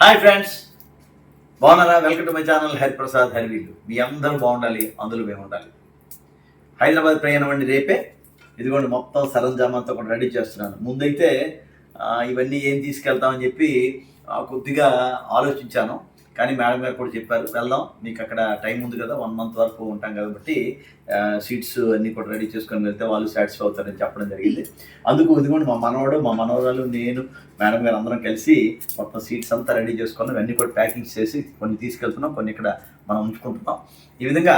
Hi friends, బాగున్నారా? Welcome to my channel Hariprasad హరివీలు. మీ అందరూ బాగుండాలి, అందులో మేము ఉండాలి. హైదరాబాద్ ప్రయాణం అండి రేపే. ఇదిగోండి మొత్తం సరంజామాంతో కూడా రెడీ చేస్తున్నాను. ముందైతే ఇవన్నీ ఏం తీసుకెళ్తామని చెప్పి కొద్దిగా ఆలోచించాను. కానీ మేడం గారు కూడా చెప్పారు, వెళ్దాం, మీకు అక్కడ టైం ఉంది కదా, 1 month వరకు ఉంటాం కాబట్టి సీట్స్ అన్నీ కూడా రెడీ చేసుకొని వెళ్తే వాళ్ళు సాటిస్ఫై అవుతారని చెప్పడం జరిగింది. అందుకు ఇదిగోండి మా మనవడు, మా మనవరాలు, నేను, మేడం గారు అందరం కలిసి మొత్తం సీట్స్ అంతా రెడీ చేసుకున్నాం. ఇవన్నీ కూడా ప్యాకింగ్ చేసి కొన్ని తీసుకెళ్తున్నాం, కొన్ని ఇక్కడ మనం ఉంచుకుంటున్నాం. ఈ విధంగా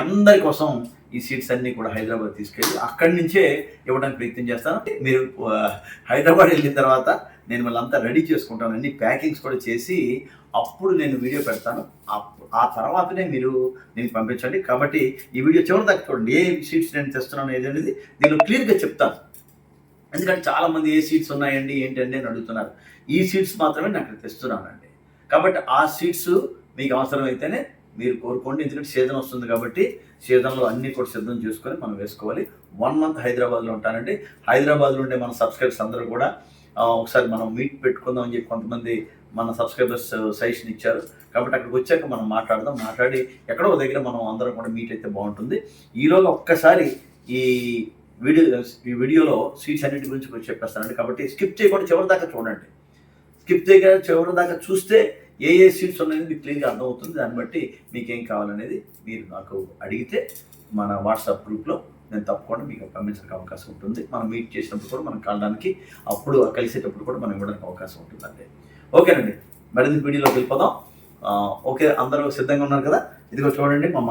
అందరి కోసం ఈ సీట్స్ అన్నీ కూడా హైదరాబాద్ తీసుకెళ్ళి అక్కడి నుంచే ఇవ్వడానికి ప్రయత్నం చేస్తాను. మీరు హైదరాబాద్ వెళ్ళిన తర్వాత నేను వాళ్ళంతా రెడీ చేసుకుంటాను, అన్ని ప్యాకింగ్స్ కూడా చేసి అప్పుడు నేను వీడియో పెడతాను. ఆ తర్వాతనే మీరు నేను పంపించండి. కాబట్టి ఈ వీడియో చివరి దాకా చూడండి. ఏ సీట్స్ నేను తెస్తున్నాను అనేది దీనిలో క్లియర్గా చెప్తాను. ఎందుకంటే చాలామంది ఏ సీట్స్ ఉన్నాయండి ఏంటండి అని అడుగుతున్నారు. ఈ సీట్స్ మాత్రమే నాకు తెస్తున్నానండి. కాబట్టి ఆ సీట్స్ మీకు అవసరమైతేనే మీరు కోరుకోండి. ఎందుకంటే సీజన్ వస్తుంది కాబట్టి సీజన్లో అన్నీ కూడా సిద్ధం చేసుకొని మనం వేసుకోవాలి. 1 month హైదరాబాద్లో ఉంటానండి. హైదరాబాద్లో ఉండే మన సబ్స్క్రైబర్స్ అందరూ కూడా ఒకసారి మనం మీట్ పెట్టుకుందాం అని చెప్పి కొంతమంది మన సబ్స్క్రైబర్స్ సజెషన్ ఇచ్చారు. కాబట్టి అక్కడికి వచ్చాక మనం మాట్లాడి ఎక్కడో దగ్గర మనం అందరం కూడా మీట్ అయితే బాగుంటుంది. ఈరోజు ఒక్కసారి ఈ వీడియోలో సీట్స్ అన్నింటి గురించి చెప్పేస్తానండి. కాబట్టి స్కిప్ చేయకుండా చివరి దాకా చూడండి. స్కిప్ చేయకుండా చివరి దాకా చూస్తే ఏ సీట్స్ ఉన్నాయని మీకు క్లియర్గా అర్థమవుతుంది. దాన్ని బట్టి మీకేం కావాలనేది మీరు నాకు అడిగితే మన వాట్సాప్ గ్రూప్లో నేను తప్పకుండా మీకు పంపించడానికి అవకాశం ఉంటుంది. మనం మీట్ చేసినప్పుడు కూడా మనం కలడానికి, అప్పుడు కలిసేటప్పుడు కూడా మనం ఇవ్వడానికి అవకాశం ఉంటుందండి. ఓకేనండి, మరిన్ని వీడియోలోకి వెళ్ళిపోదాం. ఓకే, అందరూ సిద్ధంగా ఉన్నారు కదా? ఇదిగో చూడండి, మా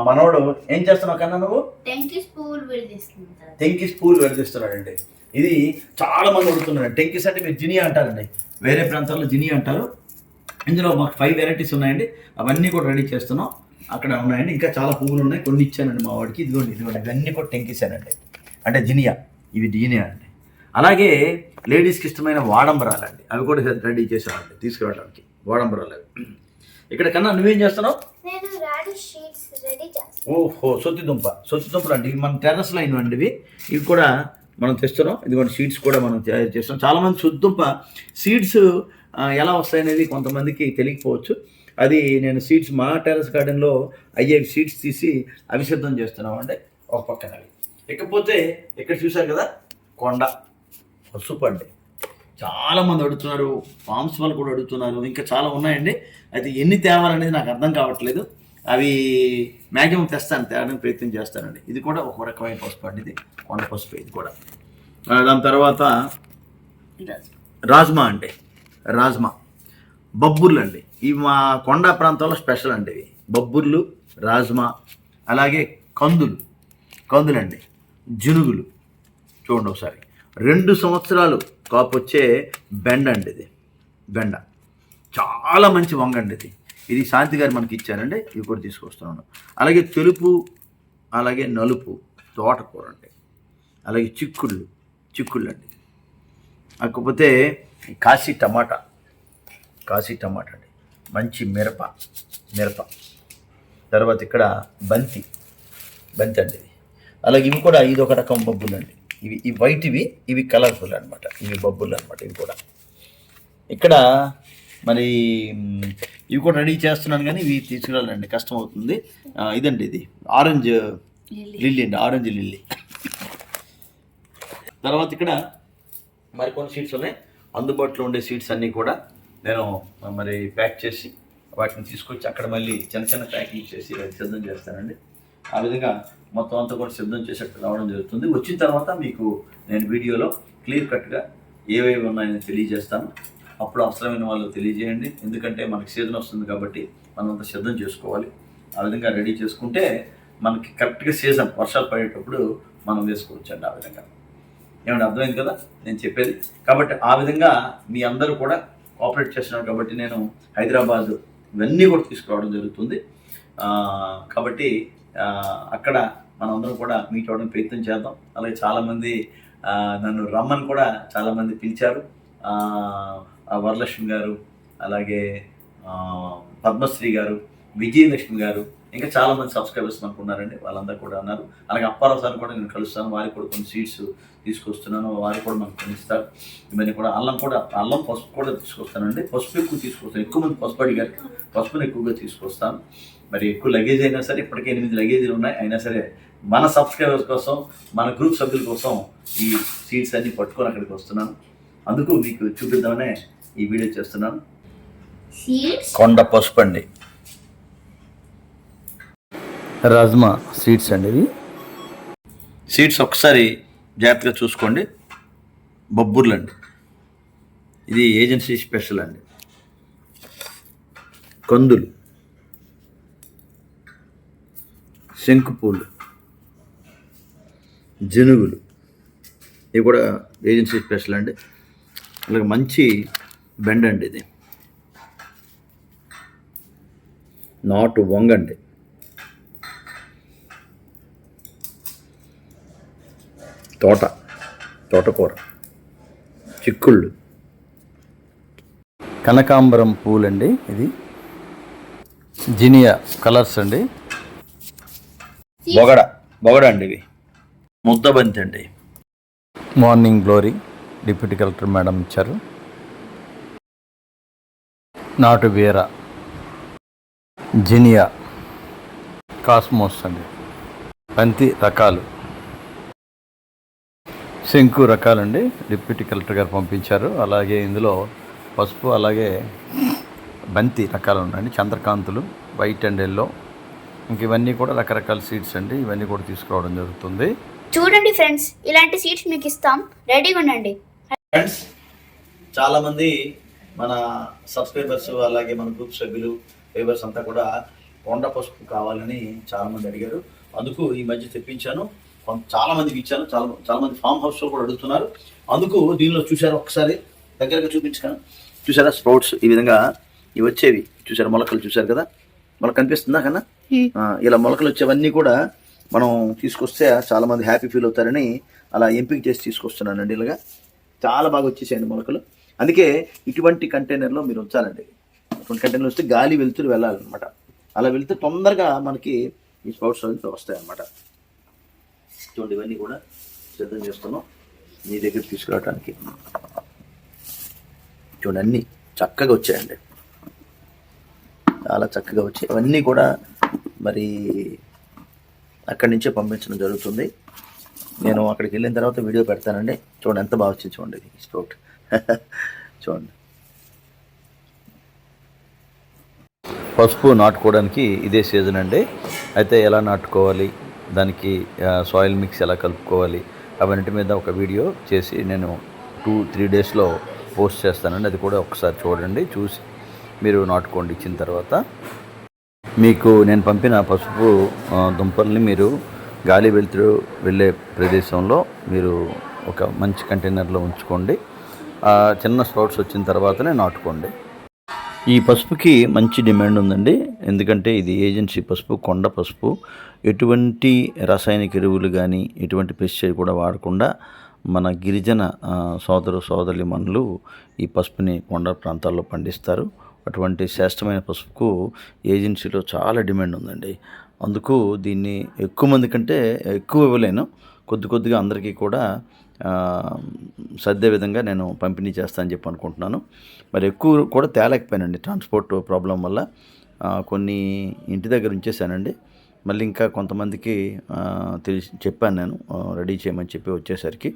మనవడు ఏం చేస్తున్నావు కన్నా? నువ్వు టెంకిస్ పూలు విడదీస్తున్నాడండి. ఇది చాలా మంది అడుగుతున్నారు. టెంకిస్ అంటే మీరు జినియా అంటారండి, వేరే ప్రాంతాల్లో జినియా అంటారు. ఇందులో మాకు 5 varieties ఉన్నాయండి. అవన్నీ కూడా రెడీ చేస్తున్నాం. అక్కడ ఉన్నాయండి, ఇంకా చాలా పువ్వులు ఉన్నాయి. కొన్ని ఇచ్చానండి మా వాడికి. ఇదిగోండి ఇవన్నీ కూడా టెంకిసానండి, అంటే జినియా. ఇవి జినియా అండి. అలాగే లేడీస్కి ఇష్టమైన వాడంబరాలండి, అవి కూడా రెడీ చేసామండి తీసుకురావడానికి. వాడంబరాలు అవి. ఇక్కడ కన్నా నువ్వేం చేస్తున్నావు? ఓహో, సొత్తిదుంపలు అండి. మన టెర్రస్ లైన్ అండి ఇవి కూడా మనం తెస్తున్నాం. ఇదిగోండి సీడ్స్ కూడా మనం తయారు చేస్తాం. చాలామంది సొత్తిదుంప సీడ్స్ ఎలా వస్తాయనేది కొంతమందికి తెలియకపోవచ్చు. అది నేను సీడ్స్ మా టెర్రస్ గార్డెన్లో అయ్యే సీడ్స్ తీసి అవి సిద్ధం చేస్తున్నాం అంటే ఒక పక్కన అవి. ఇకపోతే ఇక్కడ చూశారు కదా, కొండ పసుపు అండి. చాలామంది అడుగుతున్నారు, ఫామ్స్ వాళ్ళు కూడా అడుగుతున్నారు. ఇంకా చాలా ఉన్నాయండి. అయితే ఎన్ని తేవాలనేది నాకు అర్థం కావట్లేదు. అవి మ్యాక్సిమం తేడానికి ప్రయత్నం చేస్తానండి. ఇది కూడా ఒక రకమైన పసుపు అండి, ఇది కొండ పసుపు. ఇది కూడా దాని తర్వాత రాజ్మా బొబ్బుర్లు అండి. ఇవి మా కొండ ప్రాంతంలో స్పెషల్ అండి. ఇవి బొబ్బుర్లు, రాజ్మా, అలాగే కందులు అండి, జునుగులు. చూడండి ఒకసారి, 2 సంవత్సరాలు కాపు వచ్చే బెండ అండి. ఇది బెండ చాలా మంచి వంగండి. ఇది శాంతి గారు మనకి ఇచ్చారండి. ఇవి కూడా తీసుకొస్తున్నాను. అలాగే తెలుపు, అలాగే నలుపు తోటకూర అండి. అలాగే చిక్కుళ్ళు అండి. కాకపోతే కాశీ టమాటా అండి, మంచి మిరప. తర్వాత ఇక్కడ బంతి అండి. అలాగే ఇవి కూడా ఇదొక రకం బొబ్బులు అండి. ఇవి వైట్వి, ఇవి కలర్ఫుల్ అనమాట. ఇవి బొబ్బులు అనమాట. ఇవి కూడా ఇక్కడ మరి ఇవి కూడా రెడీ చేస్తున్నాను, కానీ ఇవి తీసుకురాలండి, కష్టం అవుతుంది. ఇదండి, ఇది ఆరెంజ్ లిల్లీ అండి, ఆరెంజ్ లిల్లీ. తర్వాత ఇక్కడ మరికొన్ని సీడ్స్ ఉన్నాయి. అందుబాటులో ఉండే సీడ్స్ అన్నీ కూడా నేను మరి ప్యాక్ చేసి వాటిని తీసుకొచ్చి అక్కడ మళ్ళీ చిన్న ప్యాకింగ్ చేసి సిద్ధం చేస్తానండి. ఆ విధంగా మొత్తం అంతా కూడా సిద్ధం చేసేట్టు రావడం జరుగుతుంది. వచ్చిన తర్వాత మీకు నేను వీడియోలో క్లియర్ కట్గా ఏవేవి ఉన్నాయని తెలియజేస్తాను. అప్పుడు అవసరమైన వాళ్ళు తెలియజేయండి. ఎందుకంటే మనకి సీజన్ వస్తుంది కాబట్టి మనం అంతా సిద్ధం చేసుకోవాలి. ఆ విధంగా రెడీ చేసుకుంటే మనకి కరెక్ట్గా సీజన్ వర్షాలు పడేటప్పుడు మనం వేసుకోవచ్చు అండి. ఆ విధంగా ఏమంటే అర్థమైంది కదా నేను చెప్పేది? కాబట్టి ఆ విధంగా మీ అందరూ కూడా కోఆపరేట్ చేస్తున్నారు కాబట్టి నేను హైదరాబాద్ ఇవన్నీ కూడా తీసుకురావడం జరుగుతుంది. కాబట్టి అక్కడ మనందరం కూడా మీట్ అవ్వడానికి ప్రయత్నం చేద్దాం. అలాగే చాలామంది నన్ను రమ్మని కూడా చాలామంది పిలిచారు. వరలక్ష్మి గారు, అలాగే పద్మశ్రీ గారు, విజయలక్ష్మి గారు, ఇంకా చాలా మంది సబ్స్క్రైబర్స్ మనకు ఉన్నారండి, వాళ్ళందరూ కూడా ఉన్నారు. అలాగే అప్పారావు సార్ కూడా నేను కలుస్తాను, వారికి కూడా కొన్ని సీడ్స్ తీసుకొస్తున్నాను, వారు కూడా మనకు కొన్ని ఇస్తారు. ఇవన్నీ కూడా అల్లం పసుపు కూడా తీసుకొస్తానండి. పసుపు ఎక్కువ తీసుకొస్తాను, ఎక్కువ మంది పసుపు అడిగారు, పసుపుని ఎక్కువగా తీసుకొస్తాను. మరి ఎక్కువ లగేజ్ అయినా సరే, ఇప్పటికే 8 లగేజీలు ఉన్నాయి, అయినా సరే మన సబ్స్క్రైబర్స్ కోసం, మన గ్రూప్ సభ్యుల కోసం ఈ సీడ్స్ అన్ని పట్టుకొని అక్కడికి వస్తున్నాను. అందుకు మీకు చూపిద్దామనే ఈ వీడియో చేస్తున్నాను. కొండ పసుపు అండి, రాజ్మా సీడ్స్ అండి. ఇవి సీడ్స్ ఒకసారి జాగ్రత్తగా చూసుకోండి. బొబ్బుర్లు అండి, ఇది ఏజెన్సీ స్పెషల్ అండి. కందులు, శంకుపూలు, జనుగులు, ఇవి కూడా ఏజెన్సీ స్పెషల్ అండి. అలాగే మంచి బెండ అండి, ఇది నాటు వంగండి, తోటకూర, చిక్కుళ్ళు, కనకాంబరం పూలండి, ఇది జినియా కలర్స్ అండి, బొగడ అండి, ఇవి ముద్దబంతి అండి, morning glory deputy collector madam ఇచ్చారు, నాటు బీర, జినియా, కాస్మోస్ అండి, బంతి రకాలు, శంకు రకాలండి, డిప్యూటీ కలెక్టర్ గారు పంపించారు. అలాగే ఇందులో పసుపు, అలాగే బంతి రకాలు ఉన్నాయండి, చంద్రకాంతులు, వైట్ అండ్ ఎల్లో, ఇంక ఇవన్నీ కూడా రకరకాల సీడ్స్ అండి. ఇవన్నీ కూడా తీసుకురావడం జరుగుతుంది. చూడండి ఫ్రెండ్స్, ఇలాంటి సీడ్స్ మీకు ఇస్తాం, రెడీగా ఉండండి. ఫ్రెండ్స్, చాలామంది మన సబ్స్క్రైబర్స్, అలాగే మన గ్రూప్ సభ్యులు, ఫేవర్స్ అంతా కూడా కొండ పసుపు కావాలని చాలామంది అడిగారు. అందుకు ఈ మధ్య తెప్పించాను, చాలా మందికి ఇచ్చాను. చాలా మంది ఫామ్ హౌస్లో కూడా అడుగుతున్నారు. అందుకు దీనిలో చూసారా, ఒకసారి దగ్గరగా చూపించాను, చూసారా స్ప్రౌట్స్ ఈ విధంగా ఇవి వచ్చేవి చూసారా, మొలకలు చూసారు కదా, మొలక కనిపిస్తుందా కన్నా, ఇలా మొలకలు వచ్చేవన్నీ కూడా మనం తీసుకొస్తే చాలా మంది హ్యాపీ ఫీల్ అవుతారని అలా ఎంపిక చేసి తీసుకొస్తున్నానండి. ఇలాగా చాలా బాగా వచ్చేసాయండి మొలకలు. అందుకే ఇటువంటి కంటైనర్లో మీరు ఉంచాలండి. ఇటువంటి కంటైనర్లో వస్తే గాలి వెళ్తురు వెళ్ళాలన్నమాట. అలా వెళ్తే తొందరగా మనకి ఈ స్ప్రౌట్స్ వస్తాయి అన్నమాట. చూడండి, ఇవన్నీ కూడా సిద్ధం చేస్తున్నాం మీ దగ్గర తీసుకురావడానికి. చూడండి, అన్నీ చక్కగా వచ్చాయండి, చాలా చక్కగా వచ్చాయి. అవన్నీ కూడా మరి అక్కడి నుంచే పంపించడం జరుగుతుంది. నేను అక్కడికి వెళ్ళిన తర్వాత వీడియో పెడతానండి. చూడండి ఎంత బాగా వచ్చింది, చూడండి ఈ స్ప్రౌట్ చూడండి. పసుపు నాటుకోవడానికి ఇదే సీజన్ అండి. అయితే ఎలా నాటుకోవాలి, దానికి సాయిల్ మిక్స్ ఎలా కలుపుకోవాలి, అవన్నిటి మీద ఒక వీడియో చేసి నేను 2-3 డేస్లో పోస్ట్ చేస్తానండి. అది కూడా ఒకసారి చూడండి, చూసి మీరు నాటుకోండి. ఇచ్చిన తర్వాత మీకు నేను పంపిన పసుపు దుంపల్ని మీరు గాలి వెలుతురు వెళ్ళే ప్రదేశంలో మీరు ఒక మంచి కంటైనర్లో ఉంచుకోండి. చిన్న స్ప్రౌట్స్ వచ్చిన తర్వాతనే నాటుకోండి. ఈ పసుపుకి మంచి డిమాండ్ ఉందండి, ఎందుకంటే ఇది ఏజెన్సీ పసుపు, కొండ పసుపు. ఎటువంటి రసాయనిక ఎరువులు కానీ ఎటువంటి పెస్టిసైడ్ కూడా వాడకుండా మన గిరిజన సోదరీమణులు ఈ పసుపుని కొండ ప్రాంతాల్లో పండిస్తారు. అటువంటి శ్రేష్టమైన పసుపుకు ఏజెన్సీలో చాలా డిమాండ్ ఉందండి. అందుకు దీన్ని ఎక్కువ మంది కంటే ఎక్కువ ఇవ్వలేను, కొద్దిగా అందరికీ కూడా సర్దే విధంగా నేను పంపిణీ చేస్తానని చెప్పి అనుకుంటున్నాను. మరి ఎక్కువ కూడా తేలేకపోయానండి, ట్రాన్స్పోర్ట్ ప్రాబ్లం వల్ల కొన్ని ఇంటి దగ్గర ఉంచేసానండి. మళ్ళీ ఇంకా కొంతమందికి చెప్పాను నేను రెడీ చేయమని చెప్పి. వచ్చేసరికి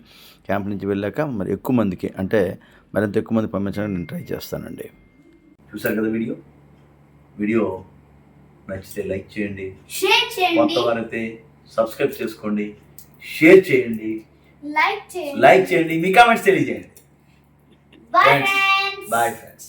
క్యాంప్ నుంచి వెళ్ళాక మరి ఎక్కువ మందికి, అంటే మరింత ఎక్కువ మంది పంపించడానికి నేను ట్రై చేస్తానండి. చూసారు కదా వీడియో నచ్చితే లైక్ చేయండి, కొత్త వారైతే సబ్స్క్రైబ్ చేసుకోండి, షేర్ చేయండి, లైక్ చేయండి, మీ కామెంట్స్ తెలియజేయండి. Bye friends.